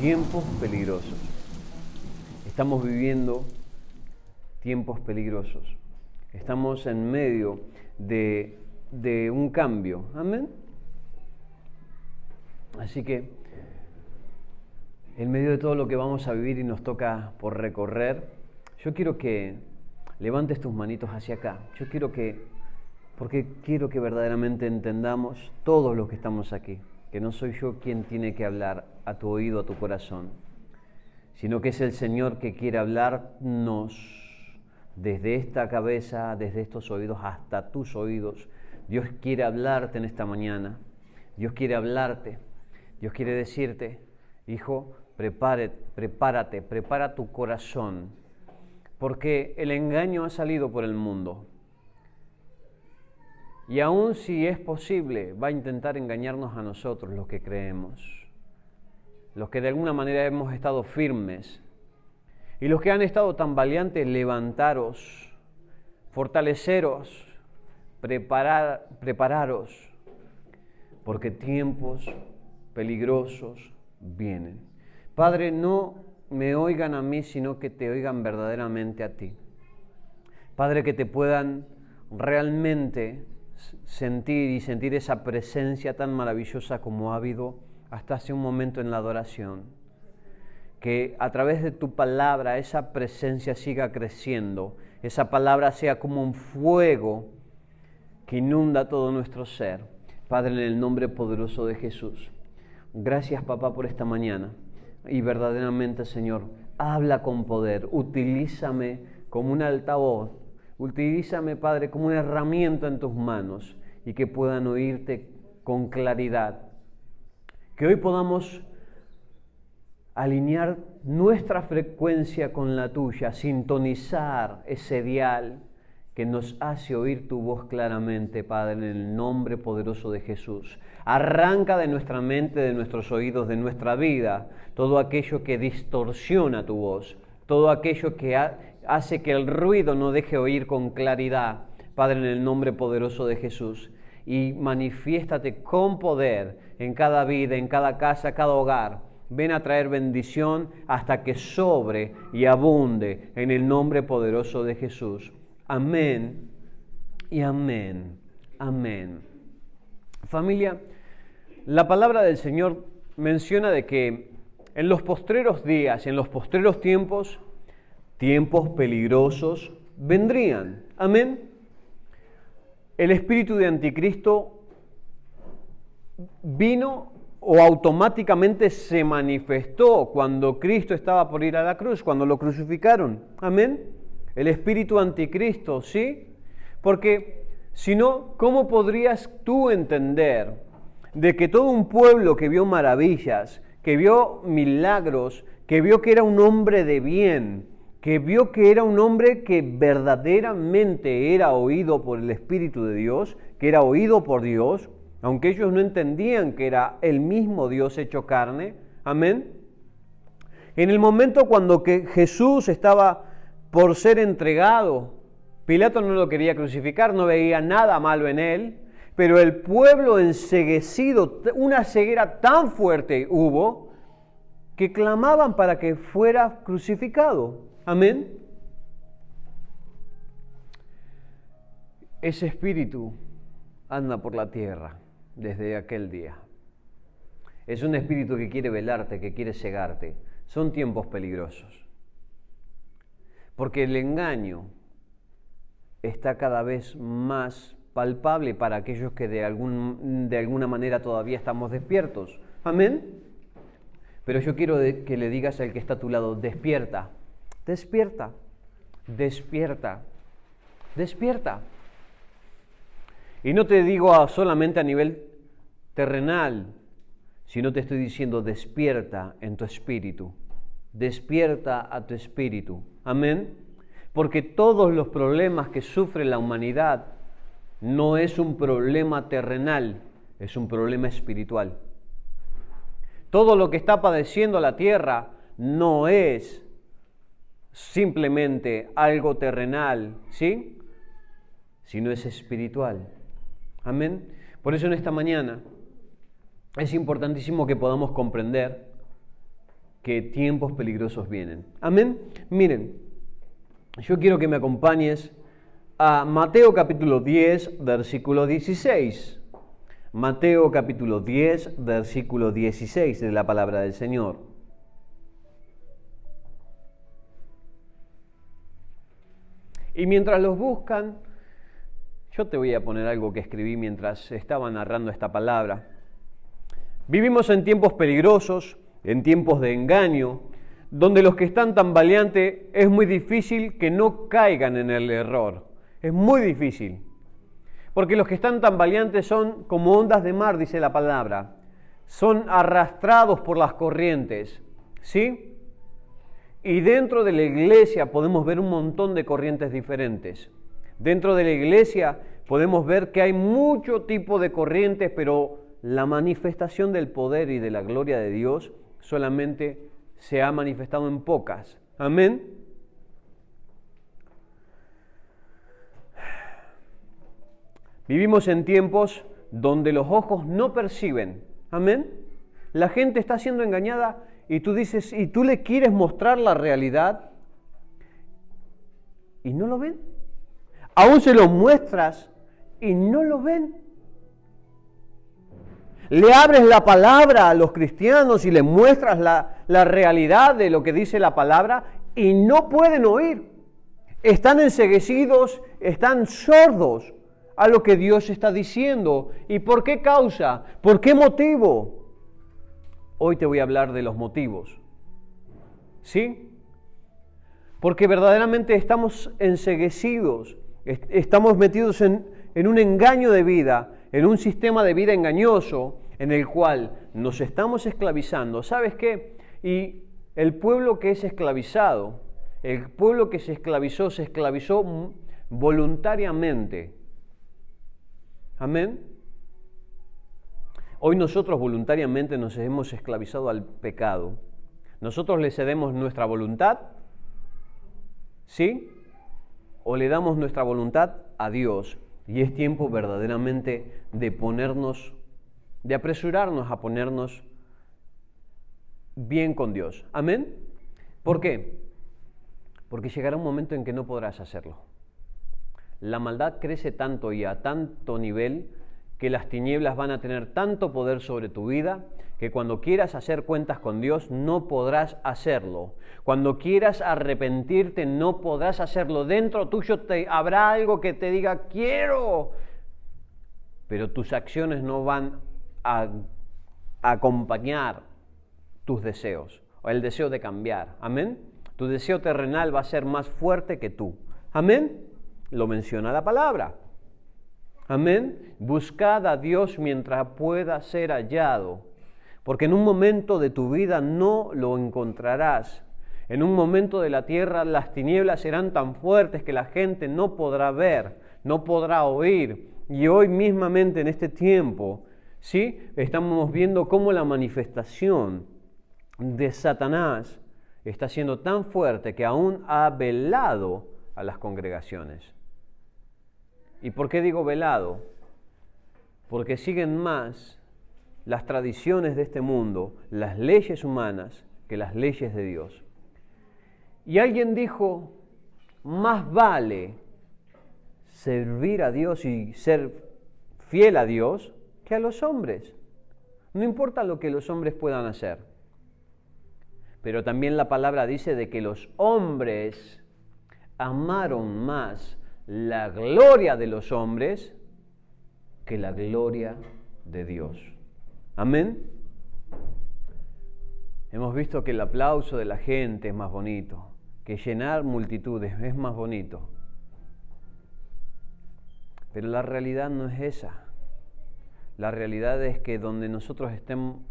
Tiempos peligrosos. Estamos viviendo tiempos peligrosos. Estamos en medio de un cambio. Amén. Así que, en medio de todo lo que vamos a vivir y nos toca por recorrer, yo quiero que levantes tus manitos hacia acá. Porque quiero que verdaderamente entendamos todos los que estamos aquí, que no soy yo quien tiene que hablar a tu oído, a tu corazón, sino que es el Señor que quiere hablarnos desde esta cabeza, desde estos oídos hasta tus oídos. Dios quiere hablarte en esta mañana. Dios quiere hablarte. Dios quiere decirte, hijo, prepárate, prepara tu corazón, porque el engaño ha salido por el mundo. Y aun si es posible, va a intentar engañarnos a nosotros, los que creemos, los que de alguna manera hemos estado firmes. Y los que han estado tan valientes, levantaros, fortaleceros, prepararos, porque tiempos peligrosos vienen. Padre, no me oigan a mí, sino que te oigan verdaderamente a ti. Padre, que te puedan realmente sentir esa presencia tan maravillosa como ha habido hasta hace un momento en la adoración. Que a través de tu palabra esa presencia siga creciendo, esa palabra sea como un fuego que inunda todo nuestro ser. Padre, en el nombre poderoso de Jesús. Gracias, papá, por esta mañana. Y verdaderamente, Señor, habla con poder. Utilízame como un altavoz. Utilízame, Padre, como una herramienta en tus manos y que puedan oírte con claridad. Que hoy podamos alinear nuestra frecuencia con la tuya, sintonizar ese dial que nos hace oír tu voz claramente, Padre, en el nombre poderoso de Jesús. Arranca de nuestra mente, de nuestros oídos, de nuestra vida, todo aquello que distorsiona tu voz, todo aquello que hace que el ruido no deje oír con claridad, Padre, en el nombre poderoso de Jesús. Y manifiéstate con poder en cada vida, en cada casa, cada hogar. Ven a traer bendición hasta que sobre y abunde en el nombre poderoso de Jesús. Amén y amén. Amén. Familia, la palabra del Señor menciona de que en los postreros días, en los postreros tiempos, tiempos peligrosos vendrían. Amén. El espíritu de anticristo vino o automáticamente se manifestó cuando Cristo estaba por ir a la cruz, cuando lo crucificaron. Amén. El espíritu anticristo, ¿sí? Porque si no, ¿cómo podrías tú entender de que todo un pueblo que vio maravillas, que vio milagros, que vio que era un hombre de bien, que vio que era un hombre que verdaderamente era oído por el Espíritu de Dios, que era oído por Dios, aunque ellos no entendían que era el mismo Dios hecho carne? Amén. En el momento cuando que Jesús estaba por ser entregado, Pilato no lo quería crucificar, no veía nada malo en él, pero el pueblo enceguecido, una ceguera tan fuerte hubo, que clamaban para que fuera crucificado. Amén. Ese espíritu anda por la tierra desde aquel día. Es un espíritu que quiere velarte, que quiere cegarte. Son tiempos peligrosos. Porque el engaño está cada vez más palpable para aquellos que de alguna manera todavía estamos despiertos. Amén. Pero yo quiero que le digas al que está a tu lado, despierta, despierta, despierta, despierta. Y no te digo solamente a nivel terrenal, sino te estoy diciendo despierta en tu espíritu, despierta a tu espíritu. Amén. Porque todos los problemas que sufre la humanidad no es un problema terrenal, es un problema espiritual. Todo lo que está padeciendo la tierra no es simplemente algo terrenal, ¿sí? Sino es espiritual. Amén. Por eso en esta mañana es importantísimo que podamos comprender que tiempos peligrosos vienen. Amén. Miren, yo quiero que me acompañes a Mateo capítulo 10, versículo 16. Mateo capítulo 10, versículo 16 de la palabra del Señor. Y mientras los buscan, yo te voy a poner algo que escribí mientras estaba narrando esta palabra. Vivimos en tiempos peligrosos, en tiempos de engaño, donde los que están tan valientes es muy difícil que no caigan en el error. Es muy difícil. Porque los que están tan valientes son como ondas de mar, dice la palabra. Son arrastrados por las corrientes, ¿sí? Y dentro de la iglesia podemos ver un montón de corrientes diferentes. Dentro de la iglesia podemos ver que hay mucho tipo de corrientes, pero la manifestación del poder y de la gloria de Dios solamente se ha manifestado en pocas. Amén. Vivimos en tiempos donde los ojos no perciben. Amén. La gente está siendo engañada y tú dices, y tú le quieres mostrar la realidad y no lo ven. Aún se lo muestras y no lo ven. Le abres la palabra a los cristianos y le muestras la realidad de lo que dice la palabra y no pueden oír. Están enceguecidos, están sordos a lo que Dios está diciendo. ¿Y por qué causa? ¿Por qué motivo? Hoy te voy a hablar de los motivos. ¿Sí? Porque verdaderamente estamos enceguecidos, estamos metidos en un engaño de vida, en un sistema de vida engañoso en el cual nos estamos esclavizando. ¿Sabes qué? Y el pueblo que es esclavizado, el pueblo que se esclavizó voluntariamente. Amén. Hoy nosotros voluntariamente nos hemos esclavizado al pecado. Nosotros le cedemos nuestra voluntad, ¿sí? O le damos nuestra voluntad a Dios. Y es tiempo verdaderamente de apresurarnos a ponernos bien con Dios. Amén. ¿Por qué? Porque llegará un momento en que no podrás hacerlo. La maldad crece tanto y a tanto nivel que las tinieblas van a tener tanto poder sobre tu vida que cuando quieras hacer cuentas con Dios no podrás hacerlo. Cuando quieras arrepentirte no podrás hacerlo. Dentro tuyo habrá algo que te diga quiero, pero tus acciones no van a acompañar tus deseos o el deseo de cambiar. Amén. Tu deseo terrenal va a ser más fuerte que tú. Amén. Lo menciona la palabra. Amén. Buscad a Dios mientras pueda ser hallado, porque en un momento de tu vida no lo encontrarás. En un momento de la tierra las tinieblas serán tan fuertes que la gente no podrá ver, no podrá oír. Y hoy mismamente en este tiempo, ¿sí? Estamos viendo cómo la manifestación de Satanás está siendo tan fuerte que aún ha velado a las congregaciones. ¿Y por qué digo velado? Porque siguen más las tradiciones de este mundo, las leyes humanas, que las leyes de Dios. Y alguien dijo, más vale servir a Dios y ser fiel a Dios que a los hombres. No importa lo que los hombres puedan hacer. Pero también la palabra dice de que los hombres amaron más la gloria de los hombres que la gloria de Dios. Amén. Hemos visto que el aplauso de la gente es más bonito, que llenar multitudes es más bonito. Pero la realidad no es esa. La realidad es que donde nosotros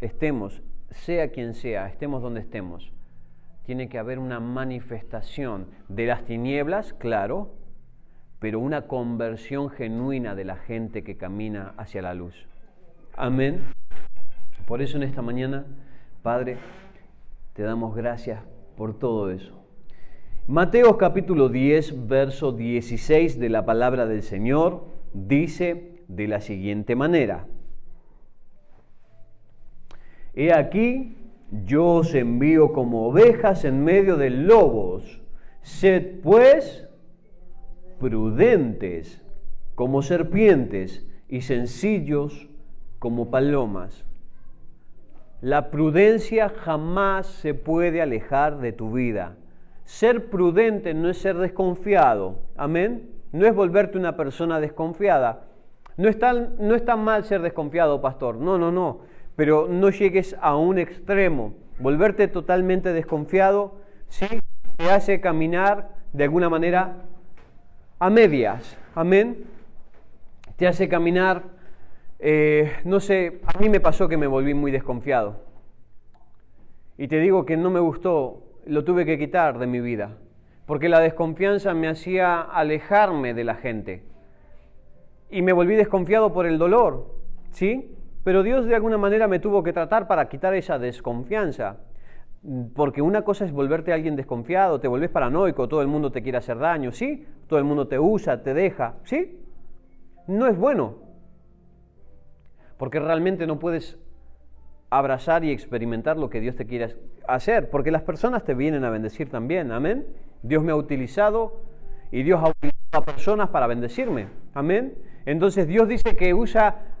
estemos, sea quien sea, estemos donde estemos, tiene que haber una manifestación de las tinieblas, claro, pero una conversión genuina de la gente que camina hacia la luz. Amén. Por eso en esta mañana, Padre, te damos gracias por todo eso. Mateo capítulo 10, verso 16 de la palabra del Señor dice de la siguiente manera: He aquí, Yo os envío como ovejas en medio de lobos. Sed pues prudentes como serpientes y sencillos como palomas. La prudencia jamás se puede alejar de tu vida. Ser prudente no es ser desconfiado. Amén. No es volverte una persona desconfiada. No está mal ser desconfiado, pastor. No. Pero no llegues a un extremo. Volverte totalmente desconfiado, sí, te hace caminar de alguna manera a medias. Amén. Te hace caminar, no sé, a mí me pasó que me volví muy desconfiado. Y te digo que no me gustó, lo tuve que quitar de mi vida. Porque la desconfianza me hacía alejarme de la gente. Y me volví desconfiado por el dolor, ¿sí? Pero Dios de alguna manera me tuvo que tratar para quitar esa desconfianza. Porque una cosa es volverte a alguien desconfiado, te volvés paranoico, todo el mundo te quiere hacer daño, ¿sí? Todo el mundo te usa, te deja, ¿sí? No es bueno. Porque realmente no puedes abrazar y experimentar lo que Dios te quiere hacer. Porque las personas te vienen a bendecir también, amén. Dios me ha utilizado y Dios ha utilizado a personas para bendecirme, amén. Entonces Dios dice que usa...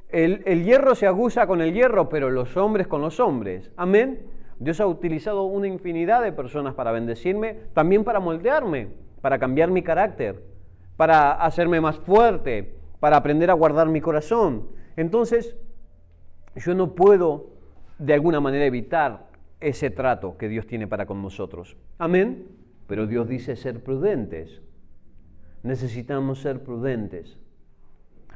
El hierro se aguza con el hierro, pero los hombres con los hombres. Amén. Dios ha utilizado una infinidad de personas para bendecirme, también para moldearme, para cambiar mi carácter, para hacerme más fuerte, para aprender a guardar mi corazón. Entonces, yo no puedo de alguna manera evitar ese trato que Dios tiene para con nosotros. Amén. Pero Dios dice ser prudentes. Necesitamos ser prudentes.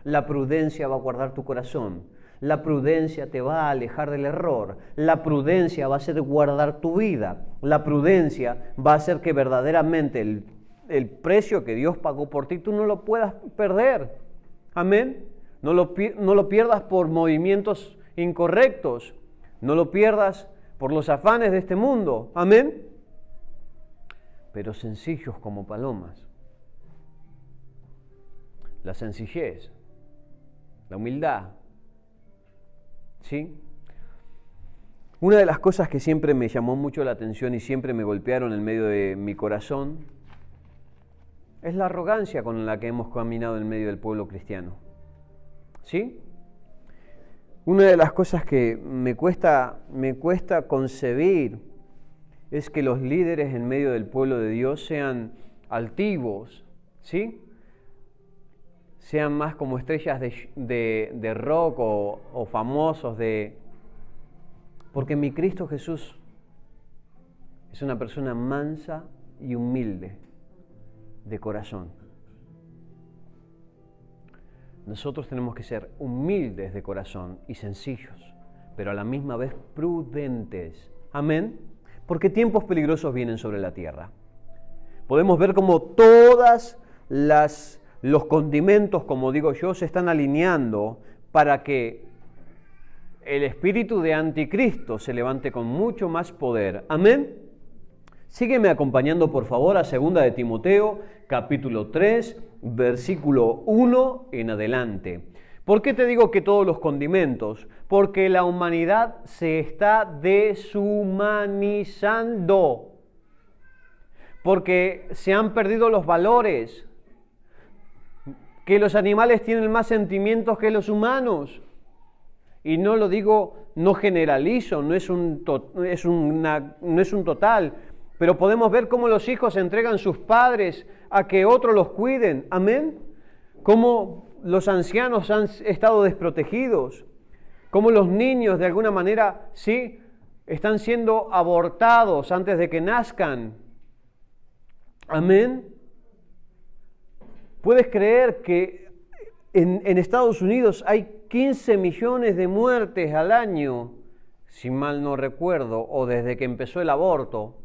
La prudencia va a guardar tu corazón. La prudencia te va a alejar del error. La prudencia va a hacer guardar tu vida. La prudencia va a hacer que verdaderamente el precio que Dios pagó por ti, tú no lo puedas perder. Amén. No lo pierdas por movimientos incorrectos. No lo pierdas por los afanes de este mundo. Amén. Pero sencillos como palomas. La sencillez. La humildad, ¿sí? Una de las cosas que siempre me llamó mucho la atención y siempre me golpearon en medio de mi corazón es la arrogancia con la que hemos caminado en medio del pueblo cristiano, ¿sí? Una de las cosas que me cuesta concebir es que los líderes en medio del pueblo de Dios sean altivos, ¿sí? Sean más como estrellas de rock o famosos porque mi Cristo Jesús es una persona mansa y humilde de corazón. Nosotros tenemos que ser humildes de corazón y sencillos, pero a la misma vez prudentes. Amén. Porque tiempos peligrosos vienen sobre la tierra. Podemos ver como todas los condimentos, como digo yo, se están alineando para que el espíritu de anticristo se levante con mucho más poder. Amén. Sígueme acompañando, por favor, a 2 de Timoteo, capítulo 3, versículo 1 en adelante. ¿Por qué te digo que todos los condimentos? Porque la humanidad se está deshumanizando. Porque se han perdido los valores. Que los animales tienen más sentimientos que los humanos. Y no lo digo, no generalizo, no es un total, pero podemos ver cómo los hijos entregan sus padres a que otros los cuiden. Amén. Cómo los ancianos han estado desprotegidos. Cómo los niños de alguna manera, sí, están siendo abortados antes de que nazcan. Amén. ¿Puedes creer que en Estados Unidos hay 15 millones de muertes al año, si mal no recuerdo, o desde que empezó el aborto?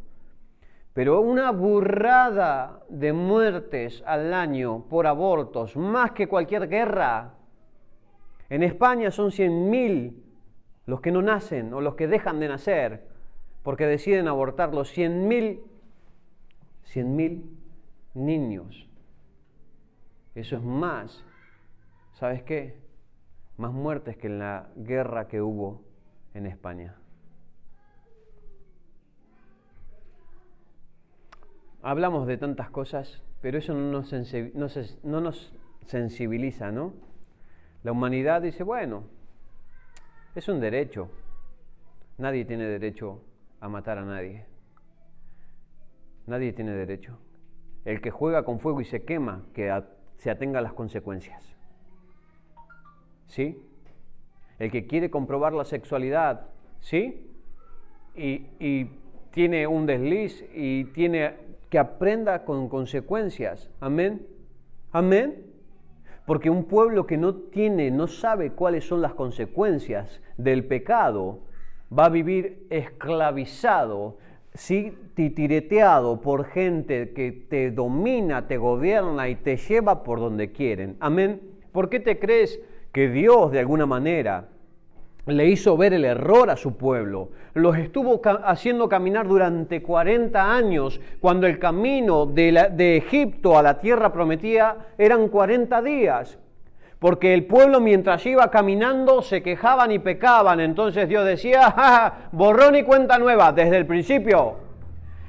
Pero una burrada de muertes al año por abortos, más que cualquier guerra. En España son 100.000 los que no nacen o los que dejan de nacer porque deciden abortar los 100.000 niños. Eso es más, ¿sabes qué? Más muertes que en la guerra que hubo en España. hablamos de tantas cosas, pero eso no nos sensibiliza, ¿no? La humanidad dice, bueno, es un derecho. Nadie tiene derecho a matar a nadie. Nadie tiene derecho. El que juega con fuego y se quema, que se atenga a las consecuencias. ¿Sí? El que quiere comprobar la sexualidad, ¿sí? Y tiene un desliz y tiene que aprenda con consecuencias. Amén. Amén. Porque un pueblo que no sabe cuáles son las consecuencias del pecado, va a vivir esclavizado, ¿sí? Titireteado por gente que te domina, te gobierna y te lleva por donde quieren. Amén. ¿Por qué te crees que Dios de alguna manera le hizo ver el error a su pueblo? Los estuvo haciendo caminar durante 40 años, cuando el camino de Egipto a la tierra prometida eran 40 días. Porque el pueblo mientras iba caminando se quejaban y pecaban. Entonces Dios decía, ¡ja, borrón y cuenta nueva desde el principio!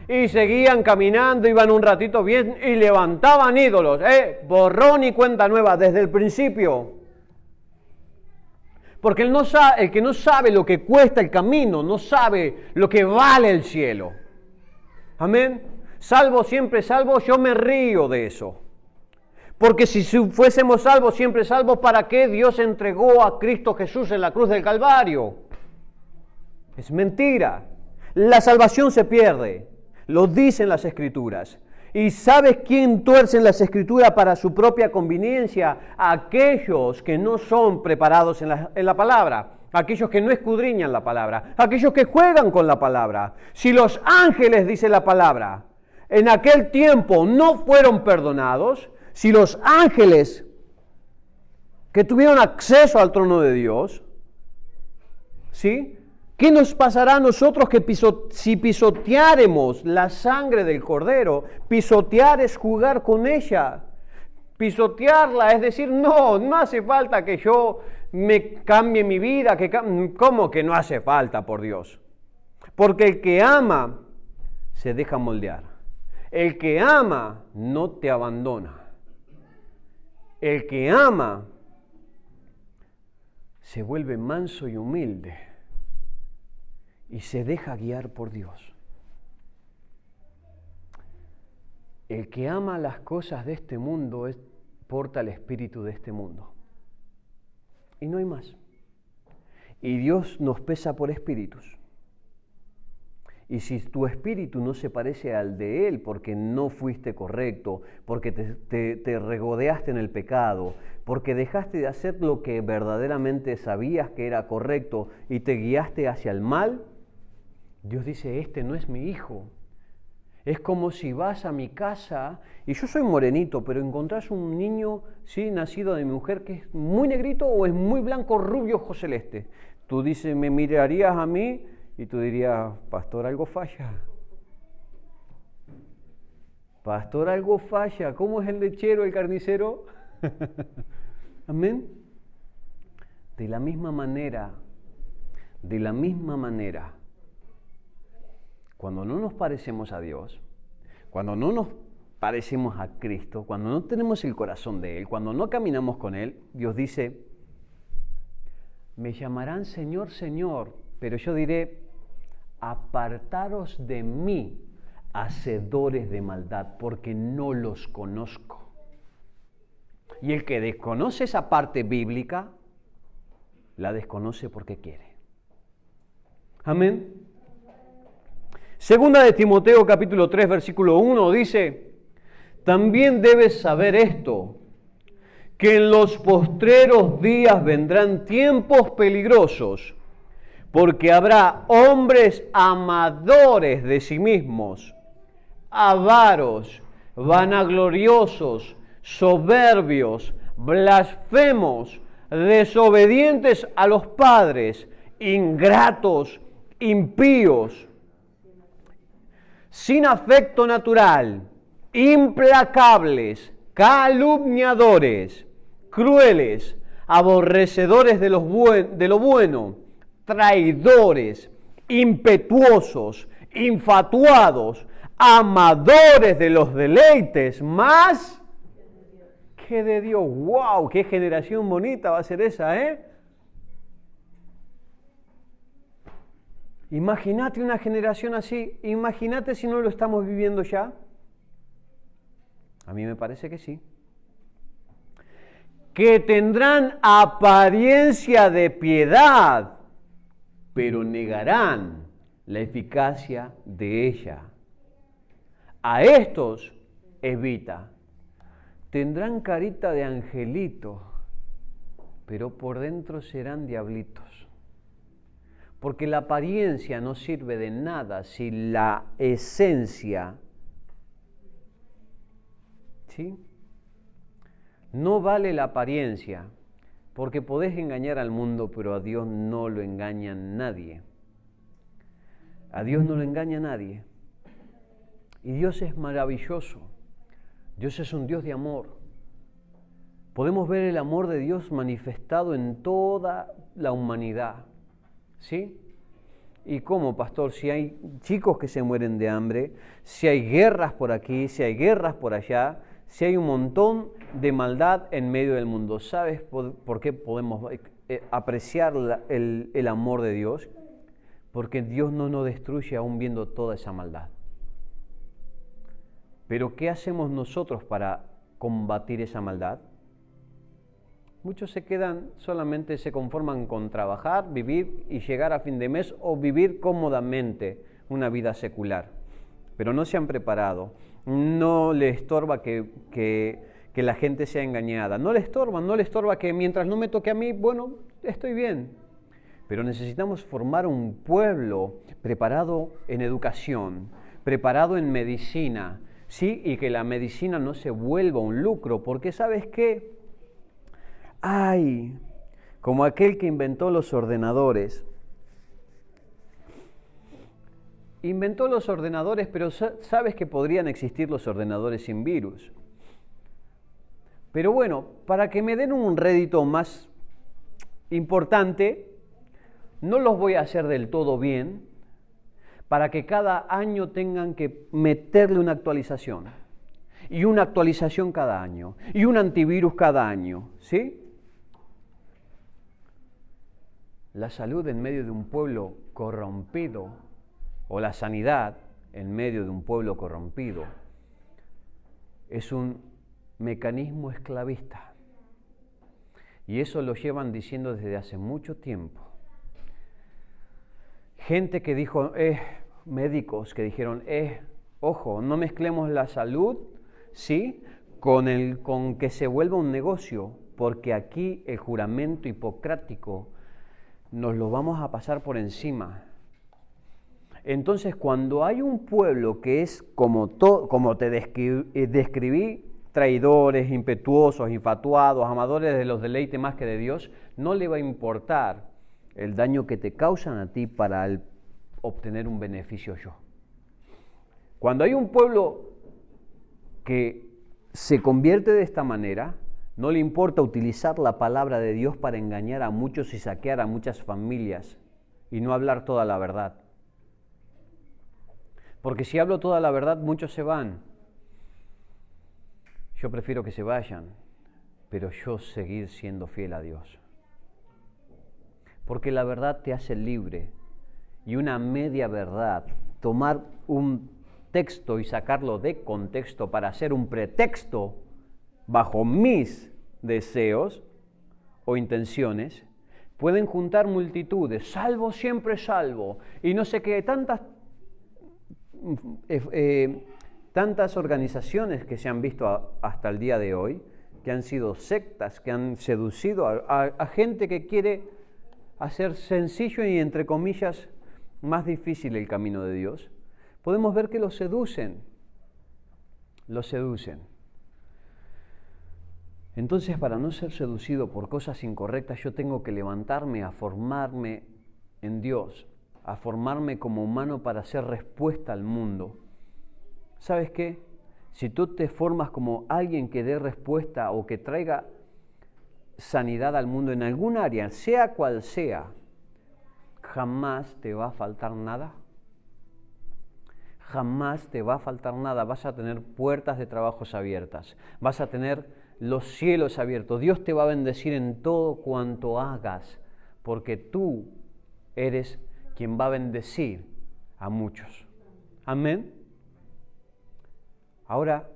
Y seguían caminando, iban un ratito bien y levantaban ídolos. Borrón y cuenta nueva desde el principio. Porque el que no sabe lo que cuesta el camino, no sabe lo que vale el cielo. Amén. Salvo, siempre salvo, yo me río de eso. Porque si fuésemos salvos, siempre salvos, ¿para qué Dios entregó a Cristo Jesús en la cruz del Calvario? Es mentira. La salvación se pierde. Lo dicen las Escrituras. ¿Y sabes quién tuerce en las Escrituras para su propia conveniencia? Aquellos que no son preparados en la palabra. Aquellos que no escudriñan la palabra. Aquellos que juegan con la palabra. Si los ángeles, dice la palabra, en aquel tiempo no fueron perdonados, si los ángeles que tuvieron acceso al trono de Dios, ¿sí? ¿Qué nos pasará a nosotros que si pisoteáremos la sangre del Cordero? Pisotear es jugar con ella. Pisotearla es decir, no hace falta que yo me cambie mi vida. ¿Cómo que no hace falta, por Dios? Porque el que ama se deja moldear. El que ama no te abandona. El que ama se vuelve manso y humilde y se deja guiar por Dios. El que ama las cosas de este mundo porta el espíritu de este mundo. Y no hay más. Y Dios nos pesa por espíritus. Y si tu espíritu no se parece al de Él porque no fuiste correcto, porque te regodeaste en el pecado, porque dejaste de hacer lo que verdaderamente sabías que era correcto y te guiaste hacia el mal, Dios dice, este no es mi hijo. Es como si vas a mi casa, y yo soy morenito, pero encontrás un niño, ¿sí?, nacido de mi mujer que es muy negrito o es muy blanco, rubio, ojo celeste. Tú dices, ¿me mirarías a mí? Y tú dirías, pastor, algo falla. Pastor, algo falla. ¿Cómo es el lechero, el carnicero? Amén. De la misma manera, cuando no nos parecemos a Dios, cuando no nos parecemos a Cristo, cuando no tenemos el corazón de Él, cuando no caminamos con Él, Dios dice, me llamarán Señor, Señor, pero yo diré, apartaros de mí, hacedores de maldad, porque no los conozco. Y el que desconoce esa parte bíblica, la desconoce porque quiere. Amén. Segunda de Timoteo capítulo 3 versículo 1 dice, también debes saber esto, que en los postreros días vendrán tiempos peligrosos, porque habrá hombres amadores de sí mismos, avaros, vanagloriosos, soberbios, blasfemos, desobedientes a los padres, ingratos, impíos, sin afecto natural, implacables, calumniadores, crueles, aborrecedores de lo bueno, traidores, impetuosos, infatuados, amadores de los deleites más que de Dios. ¡Wow! ¡Qué generación bonita va a ser esa, eh! Imagínate una generación así, imagínate si no lo estamos viviendo ya. A mí me parece que sí. Que tendrán apariencia de piedad, pero negarán la eficacia de ella. A estos evita. Tendrán carita de angelito, pero por dentro serán diablitos. Porque la apariencia no sirve de nada si la esencia, ¿sí? No vale la apariencia, porque podés engañar al mundo, pero a Dios no lo engaña nadie. A Dios no lo engaña nadie. Y Dios es maravilloso. Dios es un Dios de amor. Podemos ver el amor de Dios manifestado en toda la humanidad. ¿Sí? ¿Y cómo, pastor? Si hay chicos que se mueren de hambre, si hay guerras por aquí, si hay guerras por allá, si hay un montón de maldad en medio del mundo, ¿sabes por qué podemos apreciar el amor de Dios? Porque Dios no nos destruye aún viendo toda esa maldad. Pero ¿qué hacemos nosotros para combatir esa maldad? Muchos solamente se conforman con trabajar, vivir y llegar a fin de mes o vivir cómodamente una vida secular. Pero no se han preparado, no le estorba que la gente sea engañada, no le estorba que mientras no me toque a mí, bueno, estoy bien. Pero necesitamos formar un pueblo preparado en educación, preparado en medicina, ¿sí? Y que la medicina no se vuelva un lucro, porque ¿sabes qué? Ay, como aquel que inventó los ordenadores. Inventó los ordenadores, pero sabes que podrían existir los ordenadores sin virus. Pero bueno, para que me den un rédito más importante, no los voy a hacer del todo bien, para que cada año tengan que meterle una actualización. Y una actualización cada año. Y un antivirus cada año, ¿sí? La salud en medio de un pueblo corrompido, o la sanidad en medio de un pueblo corrompido, es un mecanismo esclavista. Y eso lo llevan diciendo desde hace mucho tiempo. Gente que dijo, médicos que dijeron, ojo, no mezclemos la salud, ¿sí?, con que se vuelva un negocio, porque aquí el juramento hipocrático nos lo vamos a pasar por encima. Entonces, cuando hay un pueblo que es como te describí, traidores, impetuosos, infatuados, amadores de los deleites más que de Dios, no le va a importar el daño que te causan a ti para obtener un beneficio yo. Cuando hay un pueblo que se convierte de esta manera, no le importa utilizar la palabra de Dios para engañar a muchos y saquear a muchas familias y no hablar toda la verdad. Porque si hablo toda la verdad, muchos se van. Yo prefiero que se vayan, pero yo seguir siendo fiel a Dios. Porque la verdad te hace libre y una media verdad, tomar un texto y sacarlo de contexto para hacer un pretexto bajo mis deseos o intenciones, pueden juntar multitudes, salvo siempre salvo, y no sé qué, tantas organizaciones que se han visto hasta el día de hoy, que han sido sectas, que han seducido a gente que quiere hacer sencillo y, entre comillas, más difícil el camino de Dios. Podemos ver que los seducen. Entonces, para no ser seducido por cosas incorrectas, yo tengo que levantarme a formarme en Dios, a formarme como humano para hacer respuesta al mundo. ¿Sabes qué? Si tú te formas como alguien que dé respuesta o que traiga sanidad al mundo en algún área, sea cual sea, jamás te va a faltar nada. Jamás te va a faltar nada, vas a tener puertas de trabajos abiertas, vas a tener los cielos abiertos. Dios te va a bendecir en todo cuanto hagas, porque tú eres quien va a bendecir a muchos. Amén. Ahora,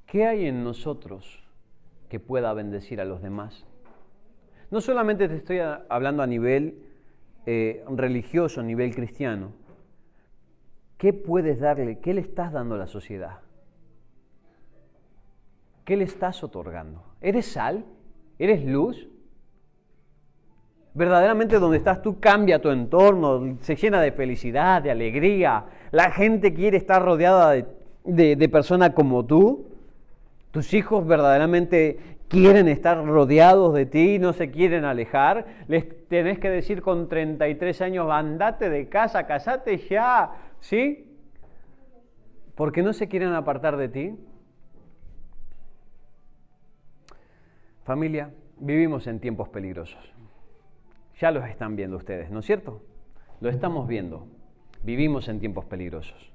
¿qué hay en nosotros que pueda bendecir a los demás? No solamente te estoy hablando a nivel religioso, a nivel cristiano. ¿Qué puedes darle? ¿Qué le estás dando a la sociedad? ¿Qué le estás otorgando? ¿Eres sal? ¿Eres luz? Verdaderamente donde estás tú cambia tu entorno, se llena de felicidad, de alegría. La gente quiere estar rodeada de personas como tú. Tus hijos verdaderamente quieren estar rodeados de ti, no se quieren alejar. Les tenés que decir con 33 años, andate de casa, casate ya, ¿sí? Porque no se quieren apartar de ti. Familia, vivimos en tiempos peligrosos. Ya los están viendo ustedes, ¿no es cierto? Lo estamos viendo. Vivimos en tiempos peligrosos.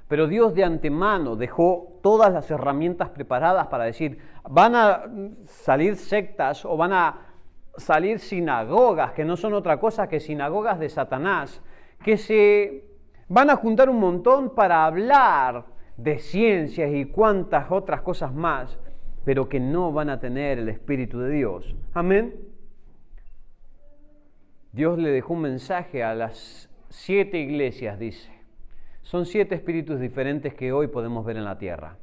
Pero Dios de antemano dejó todas las herramientas preparadas para decir, van a salir sectas o van a salir sinagogas, que no son otra cosa que sinagogas de Satanás, que se van a juntar un montón para hablar de ciencias y cuantas otras cosas más, pero que no van a tener el Espíritu de Dios. Amén. Dios le dejó un mensaje a las 7 iglesias, dice. Son 7 espíritus diferentes que hoy podemos ver en la tierra.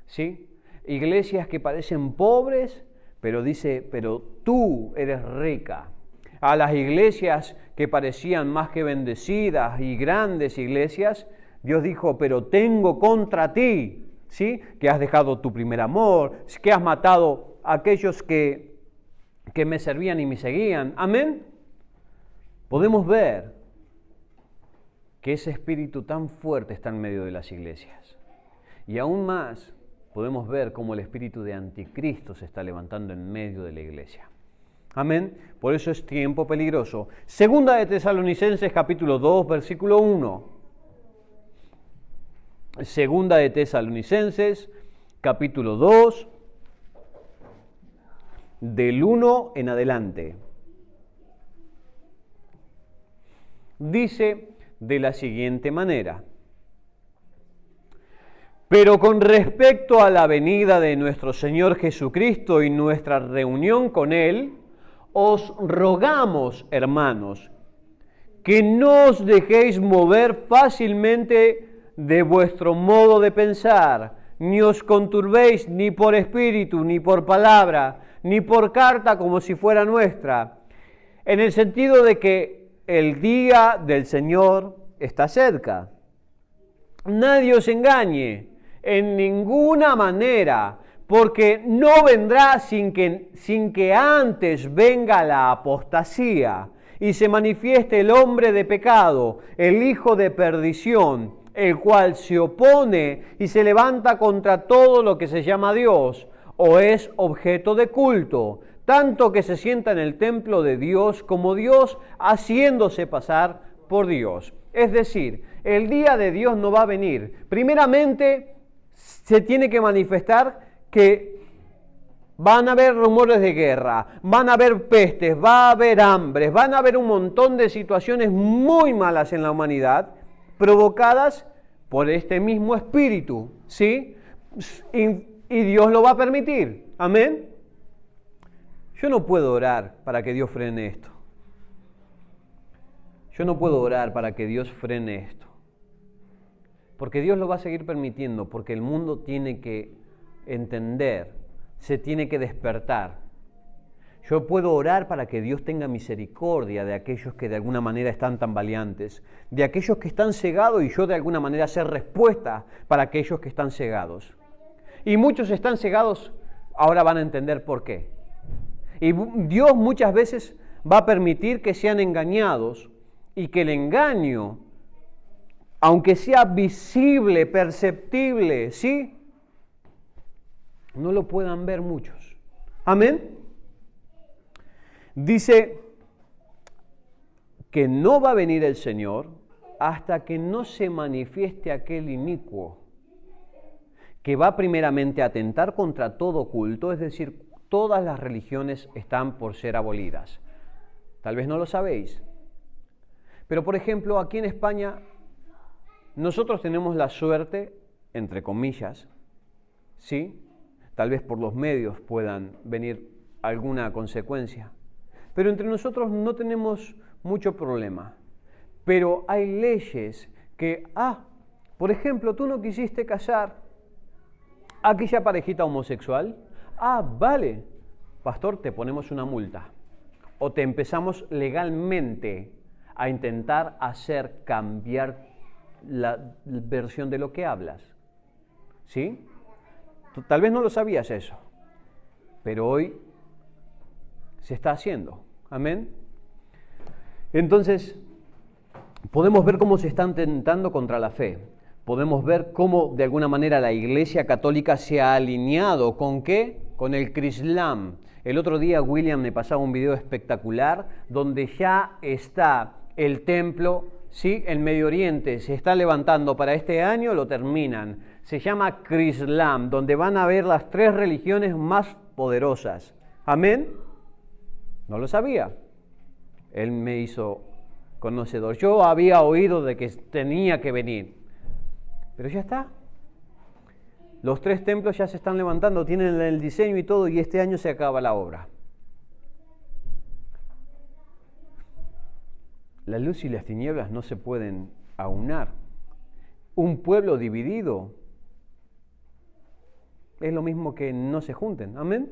¿Sí? Iglesias que parecen pobres, pero dice, pero tú eres rica. A las iglesias que parecían más que bendecidas y grandes iglesias, Dios dijo, pero tengo contra ti, ¿sí? Que has dejado tu primer amor, que has matado a aquellos que me servían y me seguían. Amén. Podemos ver que ese espíritu tan fuerte está en medio de las iglesias. Y aún más podemos ver cómo el espíritu de anticristo se está levantando en medio de la iglesia. Amén. Por eso es tiempo peligroso. Segunda de Tesalonicenses capítulo 2, versículo 1. Segunda de Tesalonicenses capítulo 2, del 1 en adelante. Dice de la siguiente manera: pero con respecto a la venida de nuestro Señor Jesucristo y nuestra reunión con Él, os rogamos, hermanos, que no os dejéis mover fácilmente de vuestro modo de pensar, ni os conturbéis ni por espíritu, ni por palabra, ni por carta como si fuera nuestra, en el sentido de que el día del Señor está cerca. Nadie os engañe en ninguna manera, porque no vendrá sin que antes venga la apostasía y se manifieste el hombre de pecado, el hijo de perdición, el cual se opone y se levanta contra todo lo que se llama Dios o es objeto de culto, tanto que se sienta en el templo de Dios como Dios, haciéndose pasar por Dios. Es decir, el día de Dios no va a venir. Primeramente, se tiene que manifestar que van a haber rumores de guerra, van a haber pestes, va a haber hambres, van a haber un montón de situaciones muy malas en la humanidad, provocadas por este mismo espíritu, ¿sí? Y Dios lo va a permitir. Amén. Yo no puedo orar para que Dios frene esto. Yo no puedo orar para que Dios frene esto. Porque Dios lo va a seguir permitiendo, porque el mundo tiene que entender, se tiene que despertar. Yo puedo orar para que Dios tenga misericordia de aquellos que de alguna manera están tambaleantes, de aquellos que están cegados, y yo de alguna manera hacer respuesta para aquellos que están cegados. Y muchos están cegados, ahora van a entender por qué. Y Dios muchas veces va a permitir que sean engañados y que el engaño, aunque sea visible, perceptible, ¿sí?, no lo puedan ver muchos. Amén. Dice que no va a venir el Señor hasta que no se manifieste aquel inicuo, que va primeramente a atentar contra todo culto, es decir, todas las religiones están por ser abolidas. Tal vez no lo sabéis, pero por ejemplo, aquí en España, nosotros tenemos la suerte, entre comillas, ¿sí? Tal vez por los medios puedan venir alguna consecuencia, pero entre nosotros no tenemos mucho problema. Pero hay leyes que, por ejemplo, tú no quisiste casar a aquella parejita homosexual. Vale, pastor, te ponemos una multa. O te empezamos legalmente a intentar hacer cambiar la versión de lo que hablas. ¿Sí? Tal vez no lo sabías eso, pero hoy se está haciendo. Amén. Entonces, podemos ver cómo se están tentando contra la fe. Podemos ver cómo de alguna manera la Iglesia Católica se ha alineado ¿con qué? Con el Crislam. El otro día William me pasaba un video espectacular donde ya está el templo, ¿sí? En Medio Oriente se está levantando para este año, lo terminan. Se llama Crislam, donde van a ver las 3 religiones más poderosas. ¿Amén? No lo sabía. Él me hizo conocedor. Yo había oído de que tenía que venir, pero ya está. Los 3 templos ya se están levantando, tienen el diseño y todo, y este año se acaba la obra. La luz y las tinieblas no se pueden aunar. Un pueblo dividido es lo mismo que no se junten. Amén.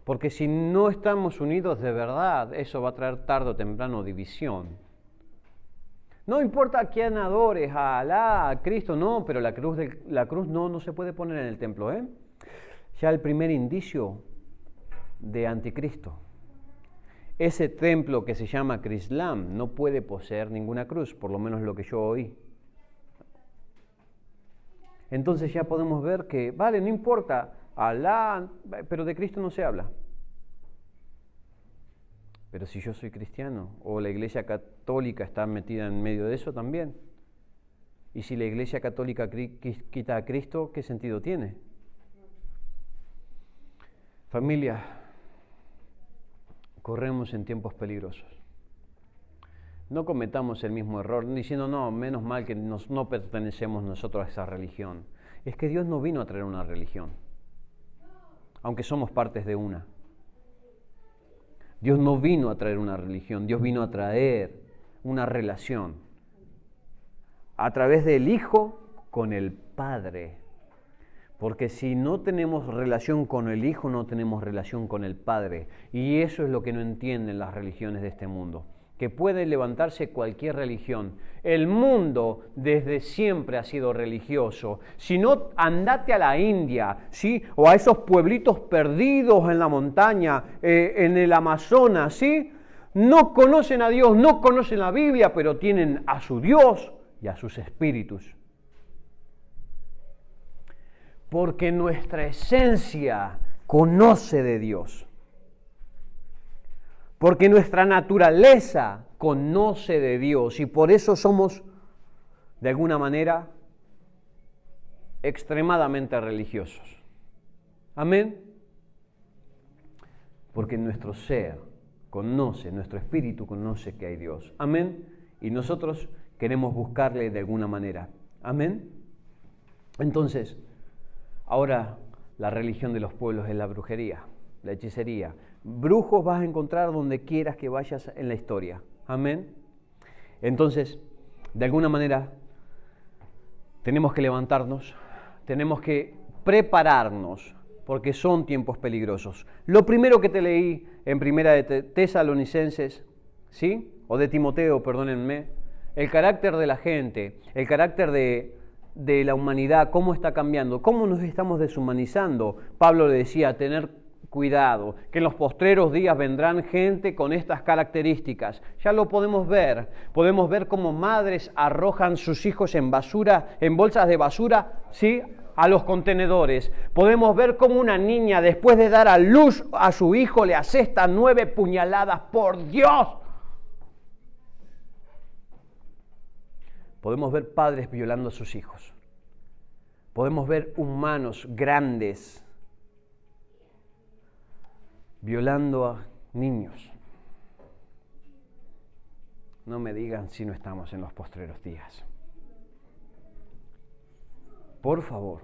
Porque si no estamos unidos de verdad, eso va a traer tarde o temprano división. No importa a quién adores, a Alá, a Cristo, no, pero la cruz no se puede poner en el templo. Ya el primer indicio de anticristo. Ese templo que se llama Crislam no puede poseer ninguna cruz, por lo menos lo que yo oí. Entonces ya podemos ver que, vale, no importa, Alá, pero de Cristo no se habla. Pero si yo soy cristiano, o la Iglesia Católica está metida en medio de eso también, y si la Iglesia Católica quita a Cristo, ¿qué sentido tiene? Familia, corremos en tiempos peligrosos. No cometamos el mismo error diciendo, no, menos mal que no pertenecemos nosotros a esa religión. Es que Dios no vino a traer una religión, aunque somos partes de una. Dios no vino a traer una religión, Dios vino a traer una relación a través del Hijo con el Padre. Porque si no tenemos relación con el Hijo, no tenemos relación con el Padre. Y eso es lo que no entienden las religiones de este mundo. Que puede levantarse cualquier religión. El mundo desde siempre ha sido religioso. Si no, andate a la India, ¿sí? O a esos pueblitos perdidos en la montaña, en el Amazonas, ¿sí? No conocen a Dios, no conocen la Biblia, pero tienen a su Dios y a sus espíritus. Porque nuestra esencia conoce de Dios. Porque nuestra naturaleza conoce de Dios y por eso somos, de alguna manera, extremadamente religiosos. Amén. Porque nuestro ser conoce, nuestro espíritu conoce que hay Dios. Amén. Y nosotros queremos buscarle de alguna manera. Amén. Entonces, ahora la religión de los pueblos es la brujería, la hechicería. Brujos vas a encontrar donde quieras que vayas en la historia. Amén. Entonces, de alguna manera, tenemos que levantarnos, tenemos que prepararnos, porque son tiempos peligrosos. Lo primero que te leí en Primera de Tesalonicenses, ¿sí? O de Timoteo, perdónenme, el carácter de la gente, el carácter de la humanidad, cómo está cambiando, cómo nos estamos deshumanizando. Pablo le decía, tener cuidado, que en los postreros días vendrán gente con estas características. Ya lo podemos ver cómo madres arrojan sus hijos en basura, en bolsas de basura, ¿sí?, a los contenedores. Podemos ver cómo una niña, después de dar a luz a su hijo, le asesta 9 puñaladas. ¡Por Dios! Podemos ver padres violando a sus hijos. Podemos ver humanos grandes violando a niños. No me digan si no estamos en los postreros días. Por favor,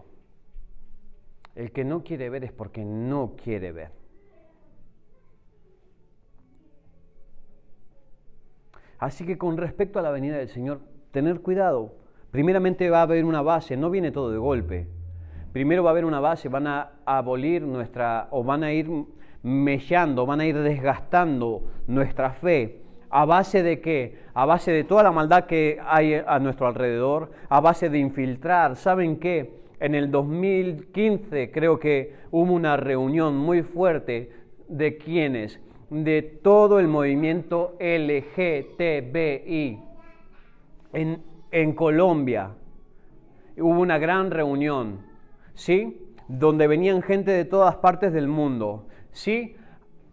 el que no quiere ver es porque no quiere ver. Así que con respecto a la venida del Señor, tener cuidado. Primeramente va a haber una base, no viene todo de golpe. Primero va a haber una base, van a abolir o van a ir mellando, van a ir desgastando nuestra fe. ¿A base de qué? A base de toda la maldad que hay a nuestro alrededor, a base de infiltrar. ¿Saben qué? En el 2015 creo que hubo una reunión muy fuerte de quienes, de todo el movimiento LGTBI en Colombia. Hubo una gran reunión, ¿sí? Donde venían gente de todas partes del mundo, ¿sí?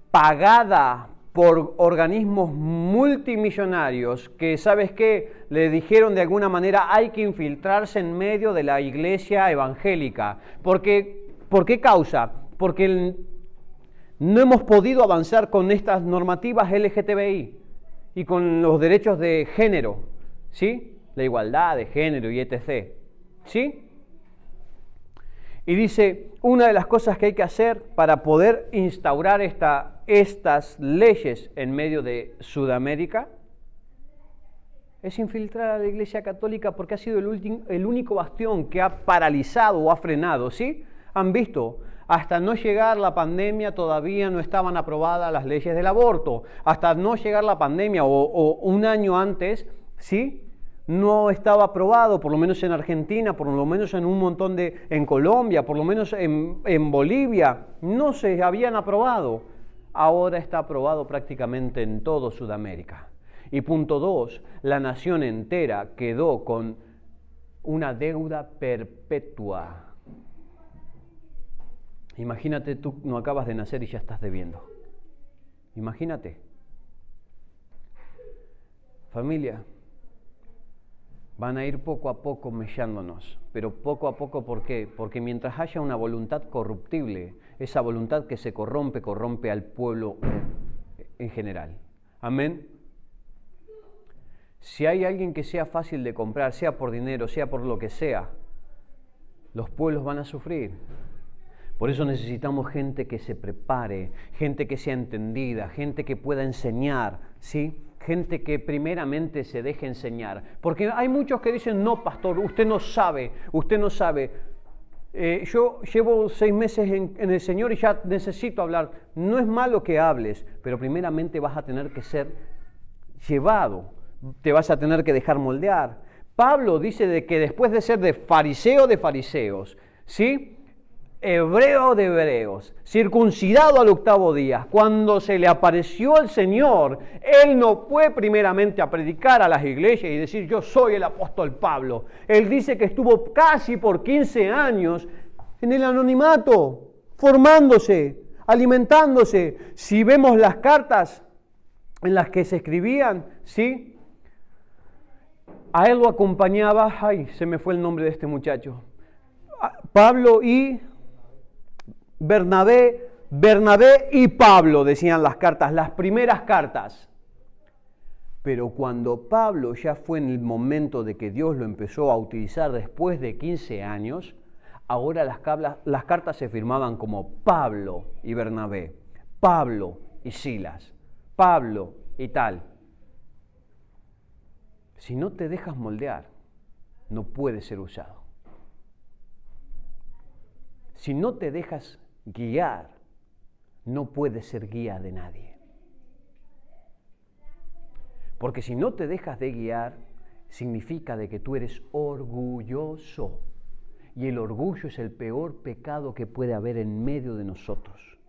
Pagada por organismos multimillonarios que, ¿sabes qué? Le dijeron de alguna manera hay que infiltrarse en medio de la iglesia evangélica. ¿Por qué causa? Porque no hemos podido avanzar con estas normativas LGTBI y con los derechos de género, ¿sí? La igualdad de género y etc., ¿sí? Y dice, una de las cosas que hay que hacer para poder instaurar estas leyes en medio de Sudamérica es infiltrar a la Iglesia Católica porque ha sido el único bastión que ha paralizado o ha frenado, ¿sí? Han visto, hasta no llegar la pandemia todavía no estaban aprobadas las leyes del aborto. Hasta no llegar la pandemia o un año antes, ¿sí? No estaba aprobado, por lo menos en Argentina, por lo menos en un montón en Colombia, por lo menos en Bolivia, no se habían aprobado. Ahora está aprobado prácticamente en todo Sudamérica. Y punto 2, la nación entera quedó con una deuda perpetua. Imagínate, tú no acabas de nacer y ya estás debiendo. Imagínate. Familia, van a ir poco a poco mellándonos, pero poco a poco, ¿por qué? Porque mientras haya una voluntad corruptible, esa voluntad que se corrompe al pueblo en general. Amén. Si hay alguien que sea fácil de comprar, sea por dinero, sea por lo que sea, los pueblos van a sufrir. Por eso necesitamos gente que se prepare, gente que sea entendida, gente que pueda enseñar, ¿sí? Gente que primeramente se deje enseñar. Porque hay muchos que dicen, no, pastor, usted no sabe. Yo llevo 6 meses en el Señor y ya necesito hablar. No es malo que hables, pero primeramente vas a tener que ser llevado. Te vas a tener que dejar moldear. Pablo dice de que después de ser de fariseos, ¿sí? Hebreo de hebreos, circuncidado al 8º día, cuando se le apareció el Señor, él no fue primeramente a predicar a las iglesias y decir yo soy el apóstol Pablo. Él dice que estuvo casi por 15 años en el anonimato, formándose, alimentándose. Si vemos las cartas en las que se escribían, ¿sí? A él lo acompañaba, se me fue el nombre de este muchacho, Pablo y Bernabé y Pablo, decían las cartas, las primeras cartas. Pero cuando Pablo ya fue en el momento de que Dios lo empezó a utilizar después de 15 años, ahora las cartas se firmaban como Pablo y Bernabé, Pablo y Silas, Pablo y tal. Si no te dejas moldear, no puedes ser usado. Si no te dejas guiar, no puedes ser guía de nadie. Porque si no te dejas de guiar, significa de que tú eres orgulloso. Y el orgullo es el peor pecado que puede haber en medio de nosotros.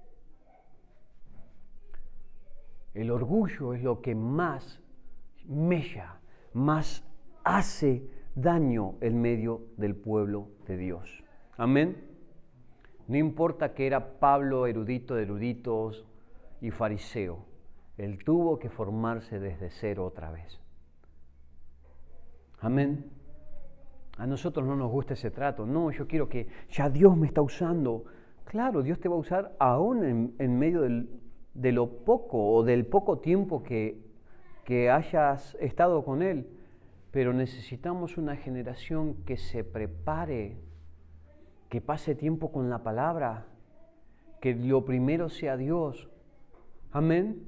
El orgullo es lo que más mella, más hace daño en medio del pueblo de Dios. Amén. No importa que era Pablo erudito de eruditos y fariseo, él tuvo que formarse desde cero otra vez. Amén. A nosotros no nos gusta ese trato. No, yo quiero que ya Dios me está usando. Claro, Dios te va a usar aún en medio de lo poco o del poco tiempo que hayas estado con Él. Pero necesitamos una generación que se prepare, que pase tiempo con la palabra, que lo primero sea Dios. Amén.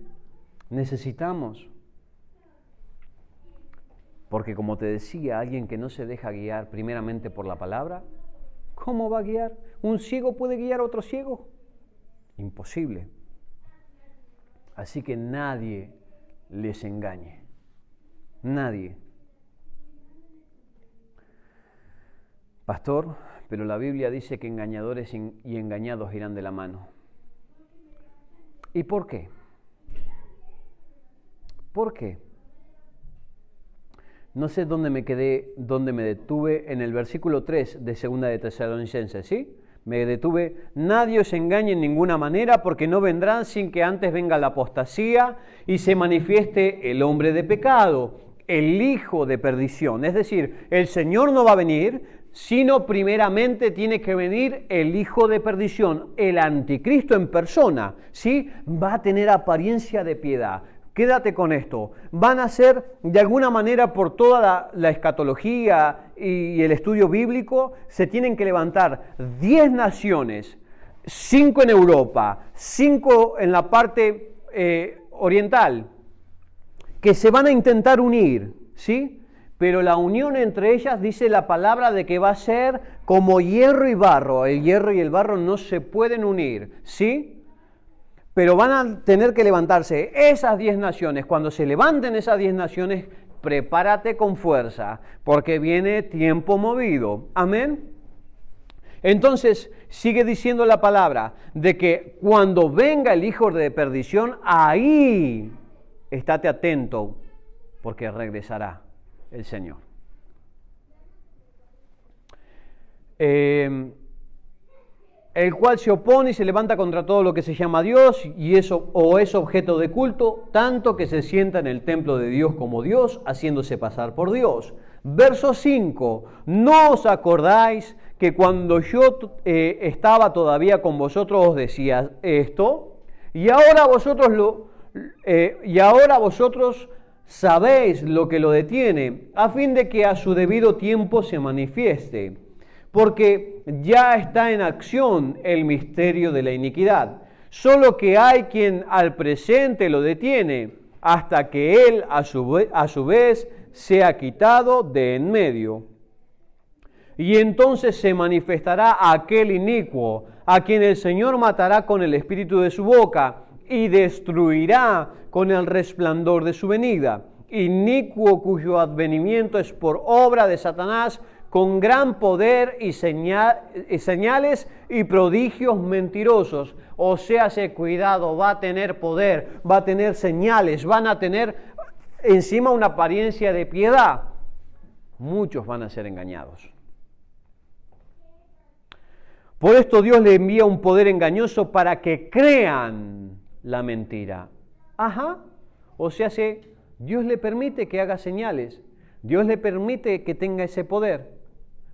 Necesitamos. Porque como te decía, alguien que no se deja guiar primeramente por la palabra, ¿cómo va a guiar? ¿Un ciego puede guiar a otro ciego? Imposible. Así que nadie les engañe. Nadie. Pastor, pero la Biblia dice que engañadores y engañados irán de la mano. ¿Y por qué? ¿Por qué? No sé dónde me quedé, dónde me detuve, en el versículo 3 de 2 de Tesalonicenses, ¿sí? Me detuve, nadie os engañe en ninguna manera, porque no vendrán sin que antes venga la apostasía y se manifieste el hombre de pecado, el hijo de perdición. Es decir, el Señor no va a venir, sino primeramente tiene que venir el hijo de perdición, el anticristo en persona, ¿sí? Va a tener apariencia de piedad. Quédate con esto. Van a ser, de alguna manera, por toda la escatología y el estudio bíblico, se tienen que levantar 10 naciones, 5 en Europa, 5 en la parte oriental, que se van a intentar unir, ¿sí? Pero la unión entre ellas, dice la palabra, de que va a ser como hierro y barro. El hierro y el barro no se pueden unir, ¿sí? Pero van a tener que levantarse esas 10 naciones. Cuando se levanten esas 10 naciones, prepárate con fuerza, porque viene tiempo movido. Amén. Entonces, sigue diciendo la palabra de que cuando venga el hijo de perdición, ahí estate atento, porque regresará el Señor. El cual se opone y se levanta contra todo lo que se llama Dios y eso o es objeto de culto, tanto que se sienta en el templo de Dios como Dios, haciéndose pasar por Dios. Verso 5, ¿no os acordáis que cuando yo estaba todavía con vosotros os decía esto? Y ahora vosotros sabéis lo que lo detiene, a fin de que a su debido tiempo se manifieste. Porque ya está en acción el misterio de la iniquidad. Solo que hay quien al presente lo detiene, hasta que él a su vez sea quitado de en medio. Y entonces se manifestará aquel inicuo, a quien el Señor matará con el espíritu de su boca, y destruirá con el resplandor de su venida. Inicuo cuyo advenimiento es por obra de Satanás, con gran poder y señales y prodigios mentirosos. O sea, cuidado, va a tener poder, va a tener señales, van a tener encima una apariencia de piedad. Muchos van a ser engañados. Por esto Dios le envía un poder engañoso para que crean la mentira. O sea, Dios le permite que haga señales. Dios le permite que tenga ese poder.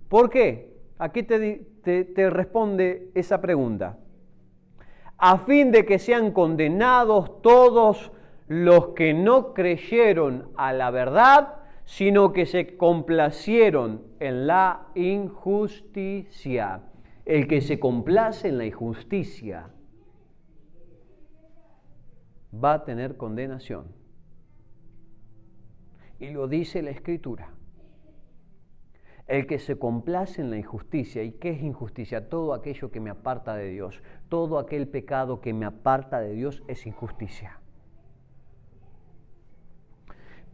¿Por qué? Aquí te responde esa pregunta. A fin de que sean condenados todos los que no creyeron a la verdad, sino que se complacieron en la injusticia. El que se complace en la injusticia va a tener condenación. Y lo dice la Escritura. El que se complace en la injusticia. ¿Y qué es injusticia? Todo aquello que me aparta de Dios. Todo aquel pecado que me aparta de Dios es injusticia.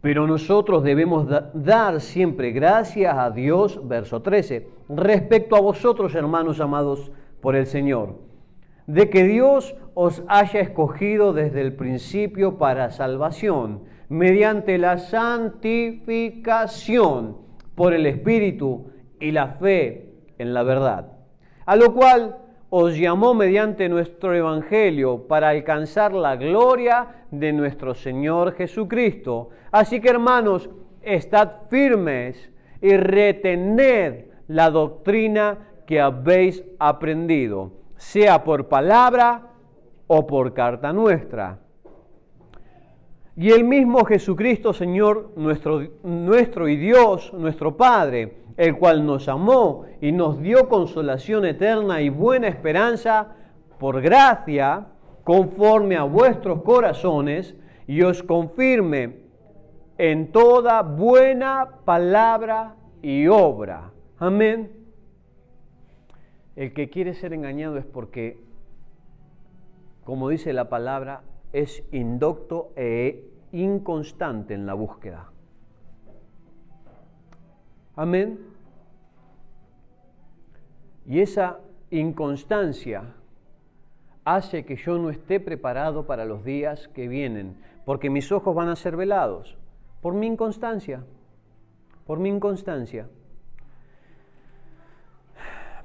Pero nosotros debemos dar siempre gracias a Dios, verso 13, respecto a vosotros, hermanos amados por el Señor, de que Dios os haya escogido desde el principio para salvación, mediante la santificación por el Espíritu y la fe en la verdad, a lo cual os llamó mediante nuestro Evangelio para alcanzar la gloria de nuestro Señor Jesucristo. Así que, hermanos, estad firmes, y retened la doctrina que habéis aprendido, sea por palabra o por carta nuestra. Y el mismo Jesucristo, Señor, nuestro y Dios, nuestro Padre, el cual nos amó y nos dio consolación eterna y buena esperanza, por gracia, conforme a vuestros corazones, y os confirme en toda buena palabra y obra. Amén. El que quiere ser engañado es porque, como dice la palabra, es indocto e inconstante en la búsqueda. Amén. Y esa inconstancia hace que yo no esté preparado para los días que vienen, porque mis ojos van a ser velados por mi inconstancia, por mi inconstancia.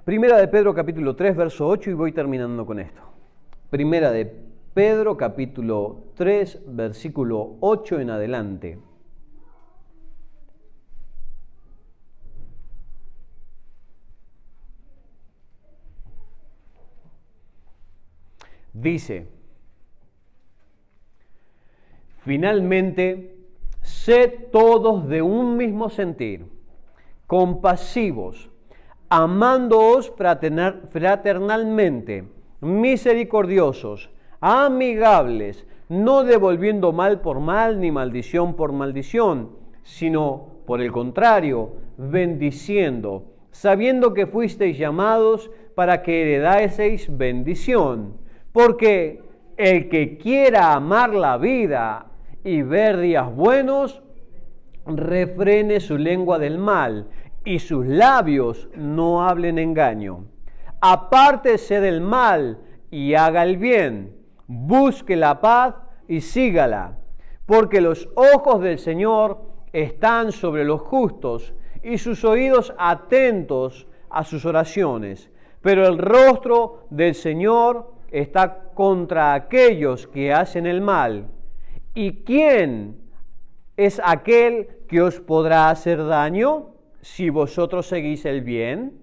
Primera de Pedro capítulo 3, verso 8, y voy terminando con esto. Primera de Pedro capítulo 3, versículo 8 en adelante. Dice: finalmente, sed todos de un mismo sentir, compasivos, amándoos fraternalmente, misericordiosos, amigables, no devolviendo mal por mal ni maldición por maldición, sino por el contrario, bendiciendo, sabiendo que fuisteis llamados para que heredaseis bendición. Porque el que quiera amar la vida y ver días buenos, refrene su lengua del mal y sus labios no hablen engaño. Apártese del mal y haga el bien, busque la paz y sígala, porque los ojos del Señor están sobre los justos y sus oídos atentos a sus oraciones, pero el rostro del Señor está contra aquellos que hacen el mal. ¿Y quién es aquel que os podrá hacer daño si vosotros seguís el bien?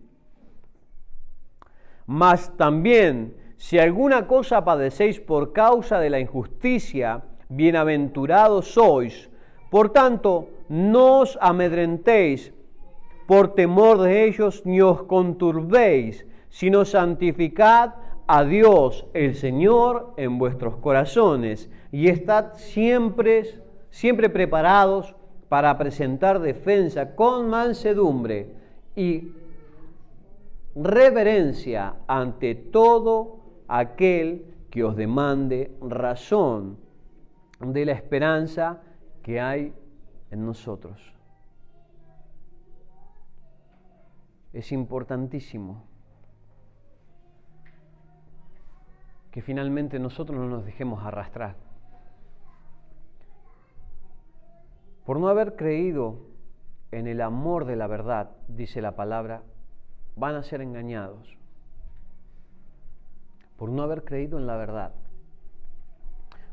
Mas también, si alguna cosa padecéis por causa de la injusticia, bienaventurados sois. Por tanto, no os amedrentéis por temor de ellos, ni os conturbéis, sino santificad a Dios el Señor en vuestros corazones, y estad siempre preparados para presentar defensa con mansedumbre y reverencia ante todo aquel que os demande razón de la esperanza que hay en nosotros. Es importantísimo que finalmente nosotros no nos dejemos arrastrar. Por no haber creído en el amor de la verdad, dice la palabra, van a ser engañados. Por no haber creído en la verdad.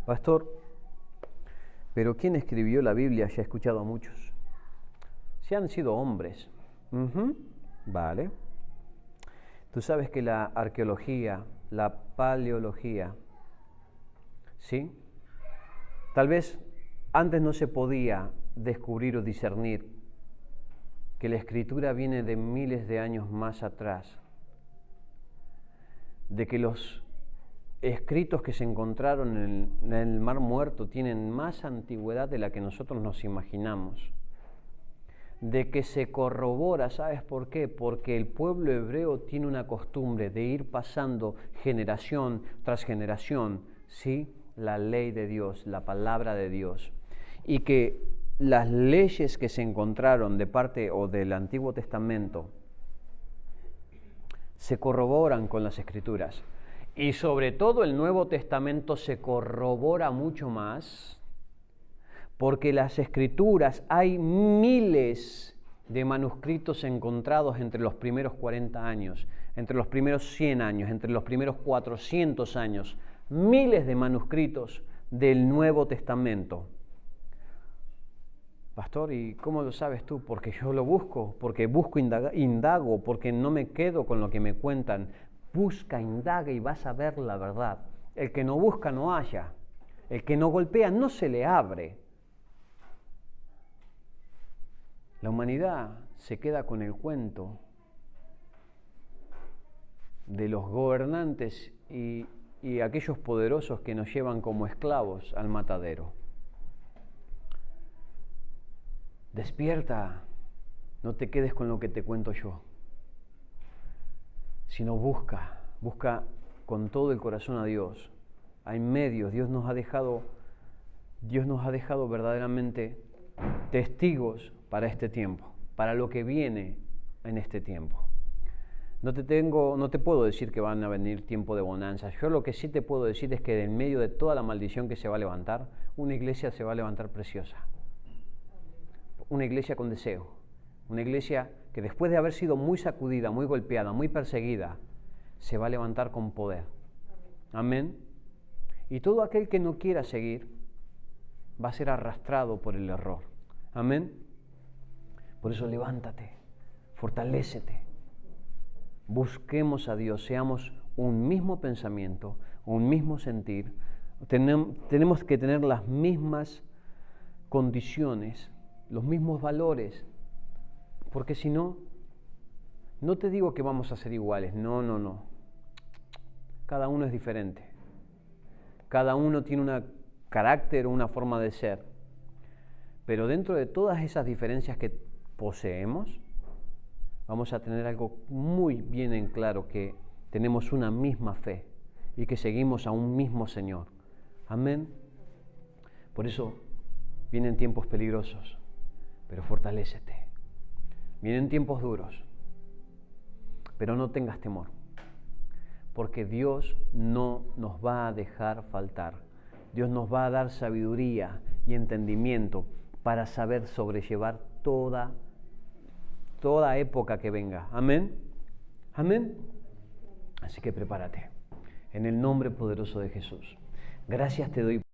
Pastor, pero ¿quién escribió la Biblia? Ya he escuchado a muchos. Si han sido hombres. Vale. Tú sabes que la arqueología, la paleología, ¿sí? Tal vez antes no se podía descubrir o discernir que la escritura viene de miles de años más atrás, de que los escritos que se encontraron en el Mar Muerto tienen más antigüedad de la que nosotros nos imaginamos, de que se corrobora. ¿Sabes por qué? Porque el pueblo hebreo tiene una costumbre de ir pasando generación tras generación, ¿sí?, la ley de Dios, la palabra de Dios, y que las leyes que se encontraron de parte o del Antiguo Testamento se corroboran con las Escrituras, y sobre todo el Nuevo Testamento se corrobora mucho más, porque las Escrituras, hay miles de manuscritos encontrados entre los primeros 40 años, entre los primeros 100 años, entre los primeros 400 años, miles de manuscritos del Nuevo Testamento. Pastor, ¿y cómo lo sabes tú? Porque yo lo busco, porque busco, indago, porque no me quedo con lo que me cuentan. Busca, indaga y vas a ver la verdad. El que no busca no halla. El que no golpea no se le abre. La humanidad se queda con el cuento de los gobernantes y aquellos poderosos que nos llevan como esclavos al matadero. Despierta, no te quedes con lo que te cuento yo, sino busca con todo el corazón a Dios. Hay medios, Dios nos ha dejado verdaderamente testigos para este tiempo, para lo que viene en este tiempo. No te puedo decir que van a venir tiempo de bonanza. Yo lo que sí te puedo decir es que en medio de toda la maldición que se va a levantar, una iglesia se va a levantar preciosa. Una iglesia con deseo. Una iglesia que después de haber sido muy sacudida, muy golpeada, muy perseguida, se va a levantar con poder. Amén. Y todo aquel que no quiera seguir va a ser arrastrado por el error. Amén. Por eso levántate, fortalécete. Busquemos a Dios, seamos un mismo pensamiento, un mismo sentir. Tenemos que tener las mismas condiciones, los mismos valores, porque si no, no te digo que vamos a ser iguales, no. Cada uno es diferente. Cada uno tiene un carácter, una forma de ser. Pero dentro de todas esas diferencias que poseemos, vamos a tener algo muy bien en claro, que tenemos una misma fe y que seguimos a un mismo Señor. Amén. Por eso vienen tiempos peligrosos, pero fortalécete. Vienen tiempos duros, pero no tengas temor, porque Dios no nos va a dejar faltar. Dios nos va a dar sabiduría y entendimiento para saber sobrellevar toda época que venga. Amén. Amén. Así que prepárate. En el nombre poderoso de Jesús. Gracias te doy.